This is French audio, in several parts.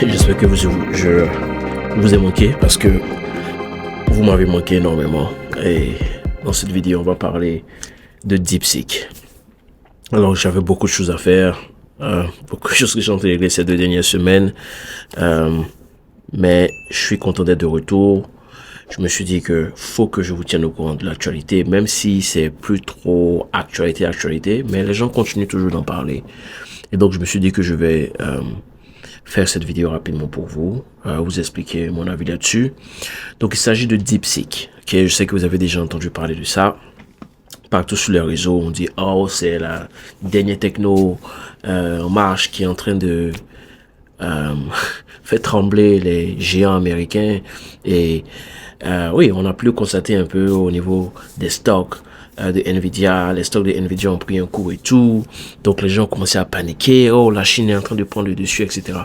J'espère que je vous ai manqué parce que vous m'avez manqué énormément. Et dans cette vidéo, on va parler de DeepSeek. Alors, j'avais beaucoup de choses à faire, beaucoup de choses que j'ai en train de régler ces 2 dernières semaines. Mais je suis content d'être de retour. Je me suis dit que faut que je vous tienne au courant de l'actualité, même si c'est plus trop actualité, mais les gens continuent toujours d'en parler. Et donc, je me suis dit que je vais faire cette vidéo rapidement pour vous, vous expliquer mon avis là-dessus. Donc, il s'agit de DeepSeek. Ok, je sais que vous avez déjà entendu parler de ça. Partout sur les réseaux, on dit « Oh, c'est la dernière techno en marche qui est en train de faire trembler les géants américains. » Et oui, on a pu le constater un peu au niveau des stocks de Nvidia. Les stocks de Nvidia ont pris un coup et tout. Donc les gens ont commencé à paniquer. Oh, la Chine est en train de prendre le dessus, etc.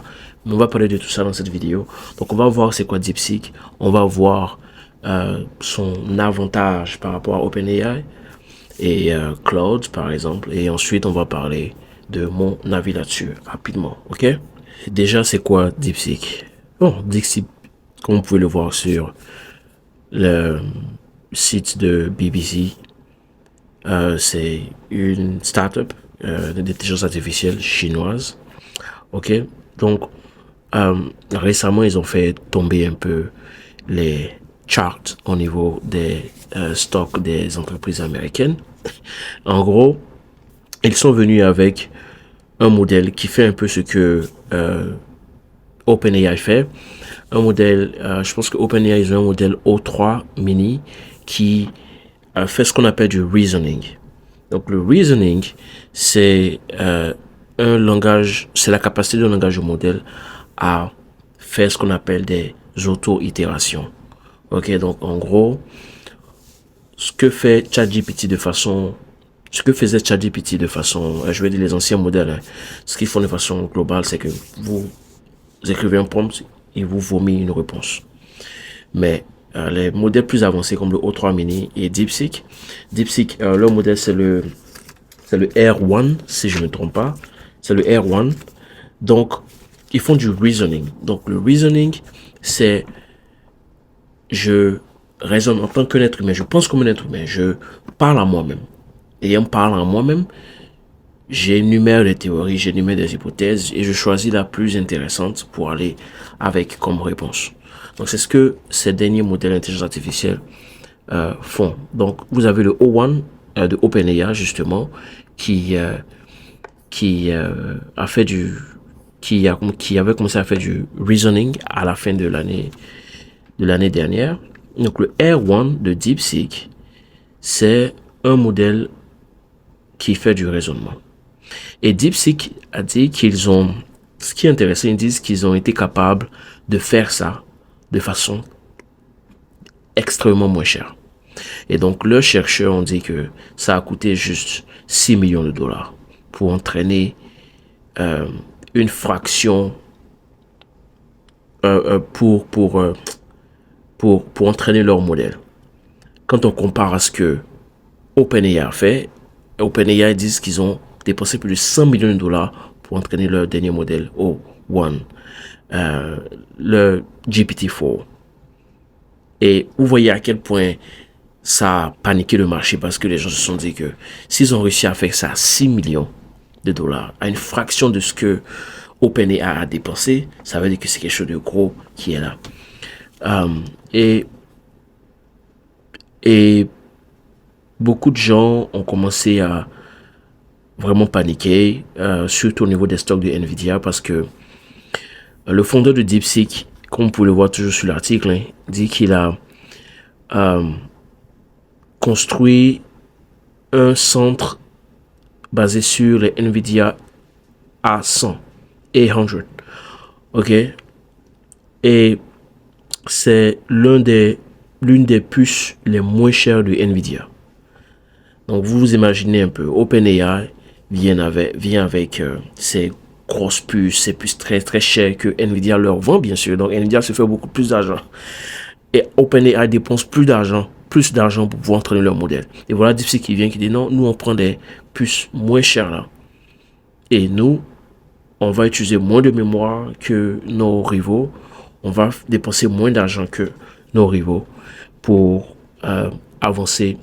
Mais on va parler de tout ça dans cette vidéo. Donc on va voir c'est quoi DeepSeek. On va voir son avantage par rapport à OpenAI et Cloud, par exemple. Et ensuite, on va parler de mon avis là-dessus rapidement. Ok? Déjà, c'est quoi DeepSeek? Bon, DeepSeek, comme vous pouvez le voir sur le site de BBC, c'est une startup d'intelligence artificielle chinoise. Ok, donc récemment ils ont fait tomber un peu les charts au niveau des stocks des entreprises américaines. En gros, ils sont venus avec un modèle qui fait un peu ce que OpenAI fait. Un modèle, je pense que OpenAI ils ont un modèle O3 mini qui fait ce qu'on appelle du reasoning. Donc le reasoning, c'est un langage, c'est la capacité d'un langage au modèle à faire ce qu'on appelle des auto-itérations. Ok, donc en gros, ce que faisait ChatGPT de façon, je vais dire les anciens modèles, hein, ce qu'ils font de façon globale, c'est que vous écrivez un prompt et vous vomit une réponse. Mais les modèles plus avancés comme le O3 mini et DeepSeek, leur modèle c'est le R1, si je ne me trompe pas. C'est le R1. Donc, ils font du reasoning. Donc, le reasoning, c'est je raisonne en tant qu'un être humain. Je pense comme un être humain. Je parle à moi-même. Et en parlant à moi-même, j'énumère des théories, j'énumère des hypothèses et je choisis la plus intéressante pour aller avec comme réponse. Donc, c'est ce que ces derniers modèles d'intelligence artificielle font. Donc, vous avez le O1 de OpenAI, justement, qui avait commencé à faire du reasoning à la fin de l'année dernière. Donc le R1 de DeepSeek, c'est un modèle qui fait du raisonnement. Et DeepSeek a dit ce qui est intéressant, ils disent qu'ils ont été capables de faire ça de façon extrêmement moins chère. Et donc, leurs chercheurs ont dit que ça a coûté juste 6 millions de dollars pour entraîner une fraction pour entraîner leur modèle. Quand on compare à ce que OpenAI a fait, OpenAI disent qu'ils ont dépensé plus de 100 millions de dollars pour entraîner leur dernier modèle O1, le GPT-4. Et vous voyez à quel point ça a paniqué le marché parce que les gens se sont dit que s'ils ont réussi à faire ça à 6 millions de dollars, à une fraction de ce que OpenAI a dépensé, ça veut dire que c'est quelque chose de gros qui est là. Et beaucoup de gens ont commencé à vraiment paniquer, surtout au niveau des stocks de Nvidia, parce que le fondeur de DeepSeek, comme vous pouvez le voir toujours sur l'article, hein, dit qu'il a construit un centre basé sur les Nvidia A100, A100, ok, et c'est l'une des puces les moins chères de Nvidia. Donc vous vous imaginez un peu, OpenAI vient avec ces grosses puces, ces puces très très chères que Nvidia leur vend bien sûr. Donc Nvidia se fait beaucoup plus d'argent. Et OpenAI dépense plus d'argent pour pouvoir entraîner leur modèle. Et voilà DeepSeek qui vient qui dit non, nous on prend des puces moins chères là. Et nous, on va utiliser moins de mémoire que nos rivaux, on va dépenser moins d'argent que nos rivaux pour avancer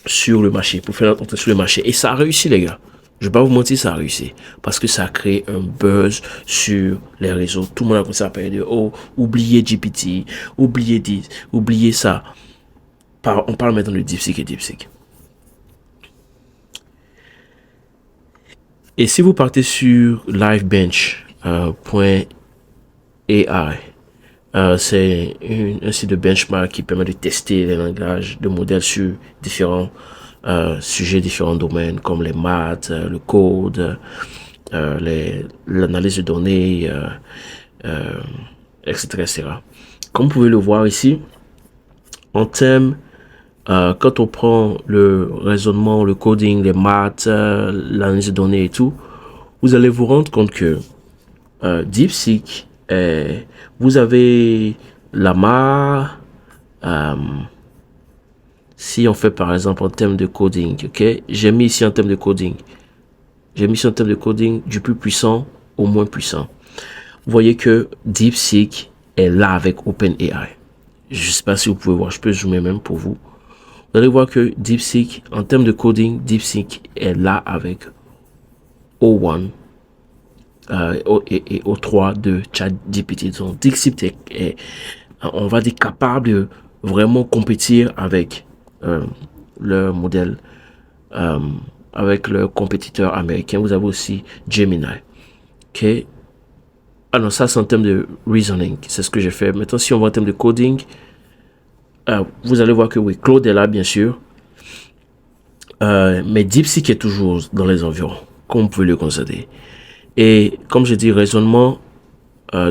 sur le marché, pour faire entrer sur le marché. Et ça a réussi, les gars. Je vais pas vous mentir, ça a réussi. Parce que ça a créé un buzz sur les réseaux. Tout le monde a commencé à parler de, oh, oubliez GPT, oubliez ça. On parle maintenant de DeepSeek et DeepSeek. Et si vous partez sur livebench.ai, c'est un site de benchmark qui permet de tester les langages de modèles sur différents sujets, différents domaines comme les maths, le code, l'analyse de données, etc., etc. Comme vous pouvez le voir ici, en termes, quand on prend le raisonnement, le coding, les maths, l'analyse de données et tout, vous allez vous rendre compte que DeepSeek, vous avez Llama, si on fait par exemple en termes de coding, ok, j'ai mis ici en termes de coding, du plus puissant au moins puissant. Vous voyez que DeepSeek est là avec OpenAI. Je ne sais pas si vous pouvez voir, je peux zoomer même pour vous. Vous allez voir que DeepSeek, en termes de coding, DeepSeek est là avec O1 et O3 de ChatGPT. Donc DeepSeek est, on va dire, capable de vraiment compétir avec leur modèle, avec leur compétiteur américain. Vous avez aussi Gemini. Ok. Alors ça, c'est en termes de reasoning. C'est ce que j'ai fait. Maintenant, si on va en termes de coding, vous allez voir que oui, Claude est là, bien sûr. Mais DeepSeek est toujours dans les environs, comme vous pouvez le constater. Et comme je dis, raisonnement,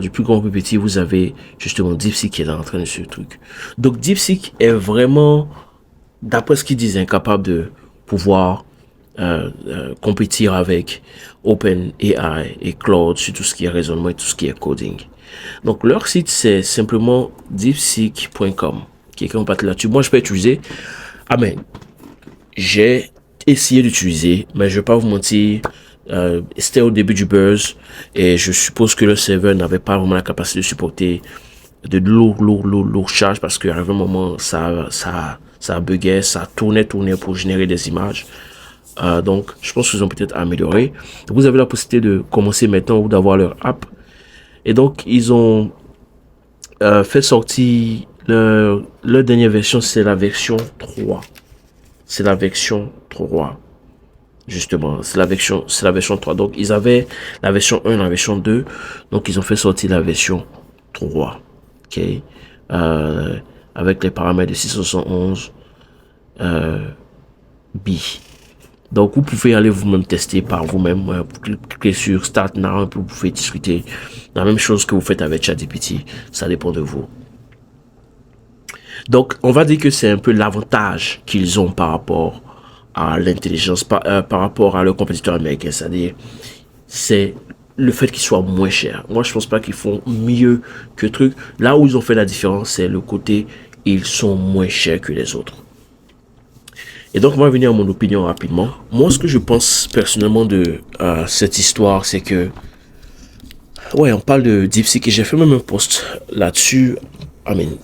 du plus grand au plus petit, vous avez justement DeepSeek qui est en train de ce truc. Donc DeepSeek est vraiment, d'après ce qu'ils disent, incapable de pouvoir compétir avec OpenAI et Claude sur tout ce qui est raisonnement et tout ce qui est coding. Donc leur site, c'est simplement deepseek.com. Quelqu'un peut là-dessus. Moi, je peux utiliser. Ah, mais j'ai essayé d'utiliser, mais je vais pas vous mentir. C'était au début du buzz et je suppose que le serveur n'avait pas vraiment la capacité de supporter de lourd charge parce qu'à un moment, ça buguait, ça tournait pour générer des images. Donc, je pense qu'ils ont peut-être amélioré. Vous avez la possibilité de commencer maintenant ou d'avoir leur app. Et donc, ils ont fait sortir leur dernière version, c'est la version 3. C'est la version 3. Justement, c'est la version 3. Donc, ils avaient la version 1, la version 2. Donc, ils ont fait sortir la version 3. OK. Avec les paramètres de 671 B. Donc, vous pouvez aller vous-même tester par vous-même. Cliquez sur Start Now et puis vous pouvez discuter. La même chose que vous faites avec ChatGPT. Ça dépend de vous. Donc, on va dire que c'est un peu l'avantage qu'ils ont par rapport à l'intelligence, par rapport à leurs compétiteurs américains. C'est-à-dire, c'est le fait qu'ils soient moins chers. Moi, je pense pas qu'ils font mieux que truc. Là où ils ont fait la différence, c'est le côté, ils sont moins chers que les autres. Et donc, on va venir à mon opinion rapidement. Moi, ce que je pense personnellement de cette histoire, c'est que, ouais, on parle de DeepSeek et j'ai fait même un post là-dessus.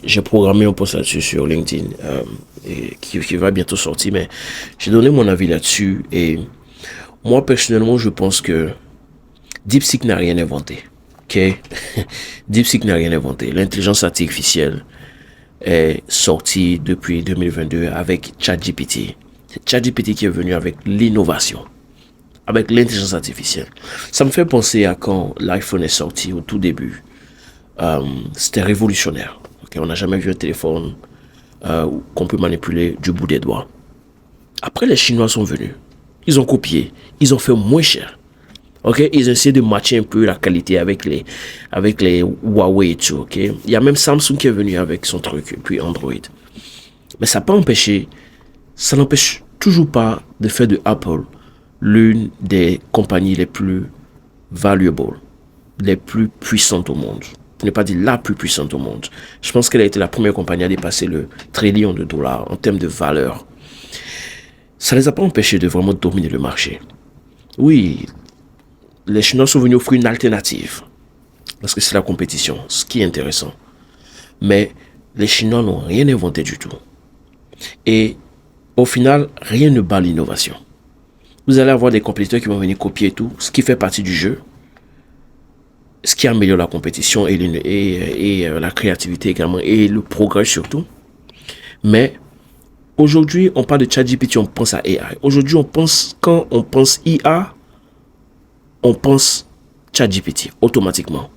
J'ai programmé un post là-dessus sur LinkedIn qui va bientôt sortir, mais j'ai donné mon avis là-dessus et moi, personnellement, je pense que DeepSeek n'a rien inventé. Ok? DeepSeek n'a rien inventé. L'intelligence artificielle est sortie depuis 2022 avec ChatGPT. C'est ChatGPT qui est venu avec l'innovation, avec l'intelligence artificielle. Ça me fait penser à quand l'iPhone est sorti au tout début. C'était révolutionnaire. Okay? On n'a jamais vu un téléphone qu'on peut manipuler du bout des doigts. Après, les Chinois sont venus. Ils ont copié. Ils ont fait moins cher. Ok, ils ont essayé de matcher un peu la qualité avec les Huawei et tout. Ok, il y a même Samsung qui est venu avec son truc, et puis Android. Mais ça n'empêche toujours pas de faire de Apple l'une des compagnies les plus valuables, les plus puissantes au monde. Pour ne pas dire la plus puissante au monde. Je pense qu'elle a été la première compagnie à dépasser le trillion de dollars en termes de valeur. Ça ne les a pas empêchés de vraiment dominer le marché. Oui, les Chinois sont venus offrir une alternative. Parce que c'est la compétition, ce qui est intéressant. Mais les Chinois n'ont rien inventé du tout. Et au final, rien ne bat l'innovation. Vous allez avoir des compétiteurs qui vont venir copier tout, ce qui fait partie du jeu, ce qui améliore la compétition et la créativité également, et le progrès surtout. Mais aujourd'hui, on parle de ChatGPT, on pense à AI. Aujourd'hui, quand on pense IA, on pense ChatGPT automatiquement.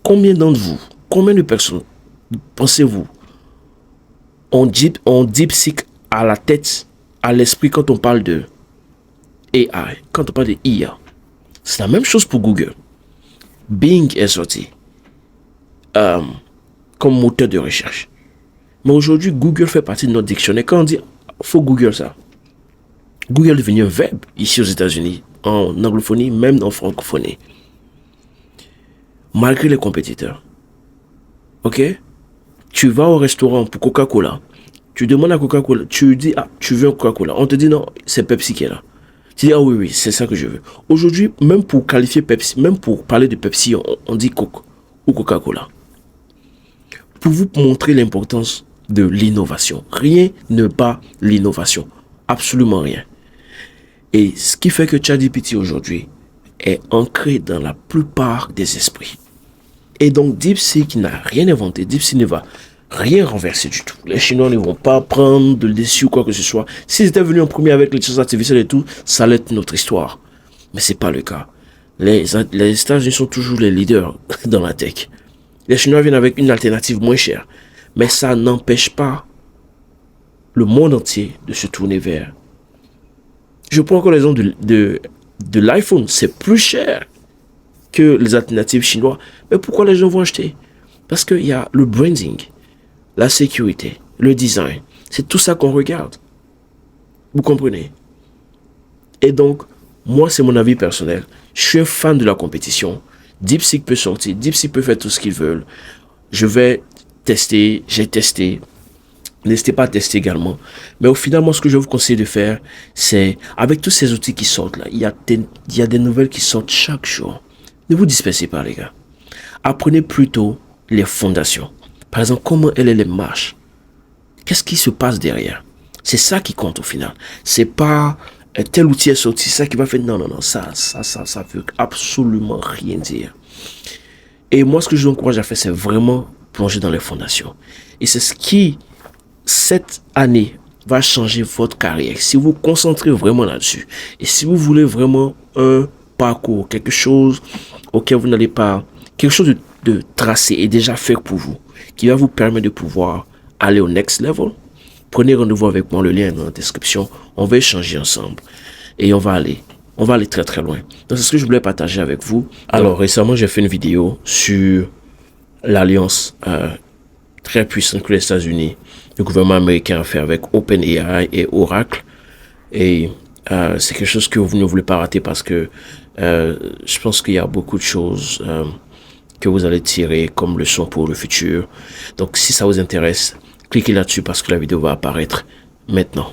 Combien d'entre vous, combien de personnes pensez-vous ont DeepSeek à la tête, à l'esprit quand on parle de AI, quand on parle de IA? C'est la même chose pour Google. Bing est sorti comme moteur de recherche. Mais aujourd'hui, Google fait partie de notre dictionnaire. Quand on dit faut Google ça, Google est devenu un verbe ici aux États-Unis, en anglophonie, même en francophonie. Malgré les compétiteurs. Ok? Tu vas au restaurant pour Coca-Cola. Tu demandes à Coca-Cola. Tu dis, ah, tu veux un Coca-Cola. On te dit non, c'est Pepsi qui est là. Tu dis, ah oui, c'est ça que je veux. Aujourd'hui, même pour qualifier Pepsi, même pour parler de Pepsi, on dit Coke ou Coca-Cola. Pour vous montrer l'importance de l'innovation. Rien ne bat l'innovation. Absolument rien. Et ce qui fait que ChatGPT aujourd'hui est ancré dans la plupart des esprits. Et donc DeepSeek n'a rien inventé. DeepSeek ne va rien renverser du tout. Les Chinois ne vont pas prendre de dessus ou quoi que ce soit. S'ils étaient venus en premier avec l'intelligence artificielle et tout, ça allait être notre histoire. Mais c'est pas le cas. Les États-Unis sont toujours les leaders dans la tech. Les Chinois viennent avec une alternative moins chère. Mais ça n'empêche pas le monde entier de se tourner vers. Je prends encore l'exemple de l'iPhone. C'est plus cher que les alternatives chinoises. Mais pourquoi les gens vont acheter? Parce qu'il y a le branding, la sécurité, le design. C'est tout ça qu'on regarde. Vous comprenez? Et donc, moi, c'est mon avis personnel. Je suis un fan de la compétition. DeepSeek peut sortir. DeepSeek peut faire tout ce qu'ils veulent. Je vais tester. J'ai testé. N'hésitez pas à tester également. Mais au final, moi, ce que je vous conseille de faire, c'est, avec tous ces outils qui sortent là, il y a des nouvelles qui sortent chaque jour. Ne vous dispersez pas, les gars. Apprenez plutôt les fondations. Par exemple, comment LLM marche. Qu'est-ce qui se passe derrière? C'est ça qui compte au final. C'est pas tel outil est sorti, c'est ça qui va faire. Non, ça veut absolument rien dire. Et moi, ce que je vous encourage à faire, c'est vraiment plonger dans les fondations. Et c'est ce qui, cette année, va changer votre carrière. Si vous vous concentrez vraiment là-dessus, et si vous voulez vraiment un parcours, quelque chose auquel vous n'allez pas, quelque chose de tracé et déjà fait pour vous, qui va vous permettre de pouvoir aller au next level, prenez rendez-vous avec moi, le lien est dans la description, on va échanger ensemble et on va aller très très loin. Donc c'est ce que je voulais partager avec vous. Alors récemment j'ai fait une vidéo sur l'alliance très puissante que les États-Unis, le gouvernement américain a fait avec OpenAI et Oracle, et c'est quelque chose que vous ne voulez pas rater parce que je pense qu'il y a beaucoup de choses que vous allez tirer comme leçon pour le futur. Donc si ça vous intéresse, cliquez là-dessus parce que la vidéo va apparaître maintenant.